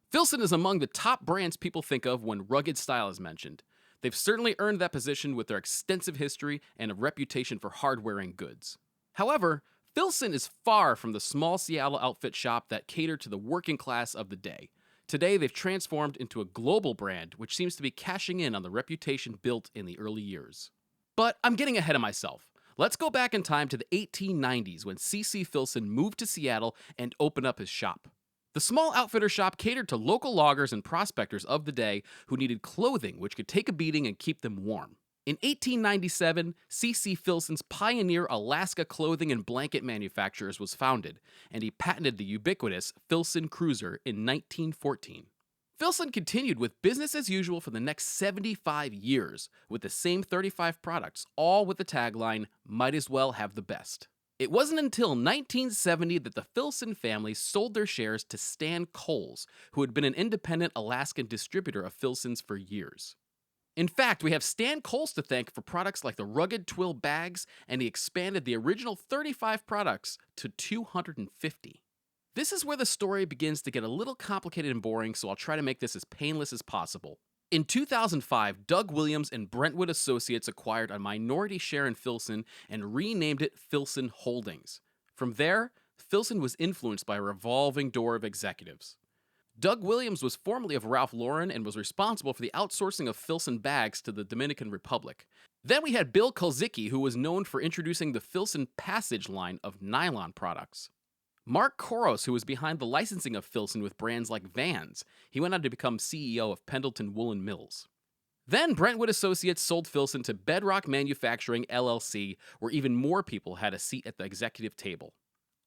Filson is among the top brands people think of when rugged style is mentioned. They've certainly earned that position with their extensive history and a reputation for hard-wearing goods. However, Filson is far from the small Seattle outfit shop that catered to the working class of the day. Today, they've transformed into a global brand which seems to be cashing in on the reputation built in the early years. But I'm getting ahead of myself. Let's go back in time to the 1890s when C.C. Filson moved to Seattle and opened up his shop. The small outfitter shop catered to local loggers and prospectors of the day who needed clothing which could take a beating and keep them warm. In 1897, C.C. Filson's Pioneer Alaska Clothing and Blanket Manufacturers was founded, and he patented the ubiquitous Filson Cruiser in 1914. Filson continued with business as usual for the next 75 years, with the same 35 products, all with the tagline, "Might as well have the best." It wasn't until 1970 that the Filson family sold their shares to Stan Coles, who had been an independent Alaskan distributor of Filson's for years. In fact, we have Stan Coles to thank for products like the rugged twill bags, and he expanded the original 35 products to 250. This is where the story begins to get a little complicated and boring, so I'll try to make this as painless as possible. In 2005, Doug Williams and Brentwood Associates acquired a minority share in Filson and renamed it Filson Holdings. From there, Filson was influenced by a revolving door of executives. Doug Williams was formerly of Ralph Lauren and was responsible for the outsourcing of Filson bags to the Dominican Republic. Then we had Bill Kulzicki, who was known for introducing the Filson Passage line of nylon products. Mark Koros, who was behind the licensing of Filson with brands like Vans. He went on to become CEO of Pendleton Woolen Mills. Then Brentwood Associates sold Filson to Bedrock Manufacturing LLC, where even more people had a seat at the executive table.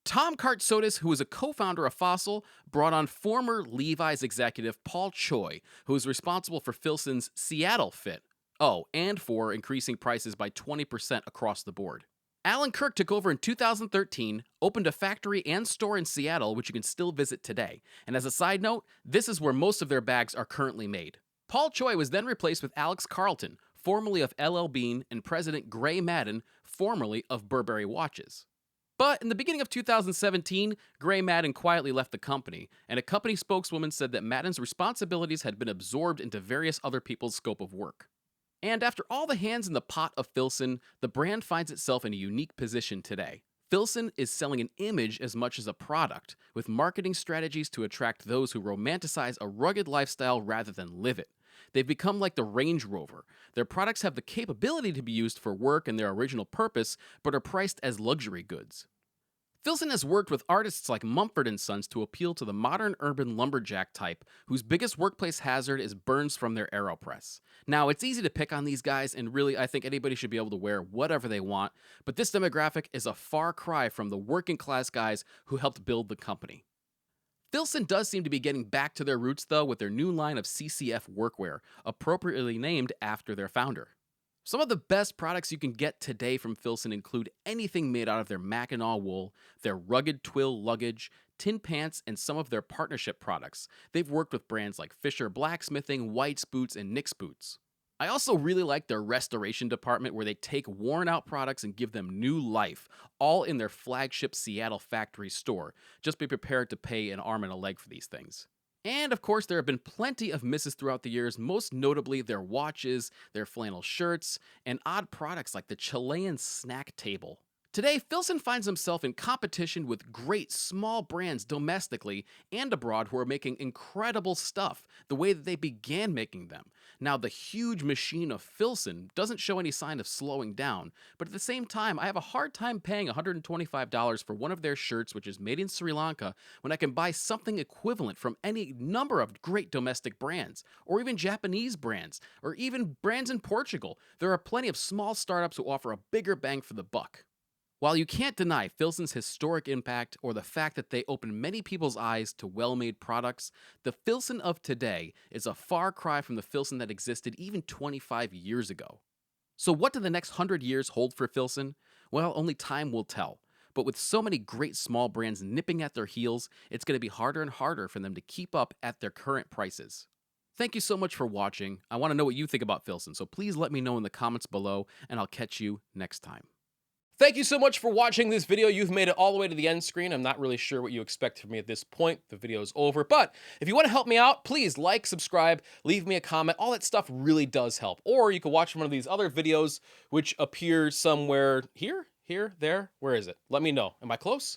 Tom Kartsotis, who was a co-founder of Fossil, brought on former Levi's executive Paul Choi, who was responsible for Filson's Seattle fit. Oh, and for increasing prices by 20% across the board. Alan Kirk took over in 2013, opened a factory and store in Seattle, which you can still visit today. And as a side note, this is where most of their bags are currently made. Paul Choi was then replaced with Alex Carlton, formerly of LL Bean, and President Gray Madden, formerly of Burberry Watches. But in the beginning of 2017, Gray Madden quietly left the company, and a company spokeswoman said that Madden's responsibilities had been absorbed into various other people's scope of work. And after all the hands in the pot of Filson, the brand finds itself in a unique position today. Filson is selling an image as much as a product, with marketing strategies to attract those who romanticize a rugged lifestyle rather than live it. They've become like the Range Rover. Their products have the capability to be used for work and their original purpose, but are priced as luxury goods. Filson has worked with artists like Mumford & Sons to appeal to the modern urban lumberjack type, whose biggest workplace hazard is burns from their AeroPress. Now, it's easy to pick on these guys, and really, I think anybody should be able to wear whatever they want, but this demographic is a far cry from the working class guys who helped build the company. Filson does seem to be getting back to their roots, though, with their new line of CCF workwear, appropriately named after their founder. Some of the best products you can get today from Filson include anything made out of their mackinaw wool, their rugged twill luggage, tin pants, and some of their partnership products. They've worked with brands like Fisher Blacksmithing, White's Boots, and Nick's Boots. I also really like their restoration department where they take worn out products and give them new life, all in their flagship Seattle factory store. Just be prepared to pay an arm and a leg for these things. And of course, there have been plenty of misses throughout the years, most notably their watches, their flannel shirts, and odd products like the Chilean snack table. Today, Filson finds himself in competition with great small brands domestically and abroad who are making incredible stuff the way that they began making them. Now, the huge machine of Filson doesn't show any sign of slowing down, but at the same time, I have a hard time paying $125 for one of their shirts, which is made in Sri Lanka, when I can buy something equivalent from any number of great domestic brands, or even Japanese brands, or even brands in Portugal. There are plenty of small startups who offer a bigger bang for the buck. While you can't deny Filson's historic impact or the fact that they opened many people's eyes to well-made products, the Filson of today is a far cry from the Filson that existed even 25 years ago. So what do the next 100 years hold for Filson? Well, only time will tell. But with so many great small brands nipping at their heels, it's going to be harder and harder for them to keep up at their current prices. Thank you so much for watching. I want to know what you think about Filson, so please let me know in the comments below, and I'll catch you next time. Thank you so much for watching this video. You've made it all the way to the end screen. I'm not really sure what you expect from me at this point. The video is over. But if you want to help me out, please like, subscribe, leave me a comment. All that stuff really does help. Or you can watch one of these other videos which appear somewhere here, there. Where is it? Let me know. Am I close?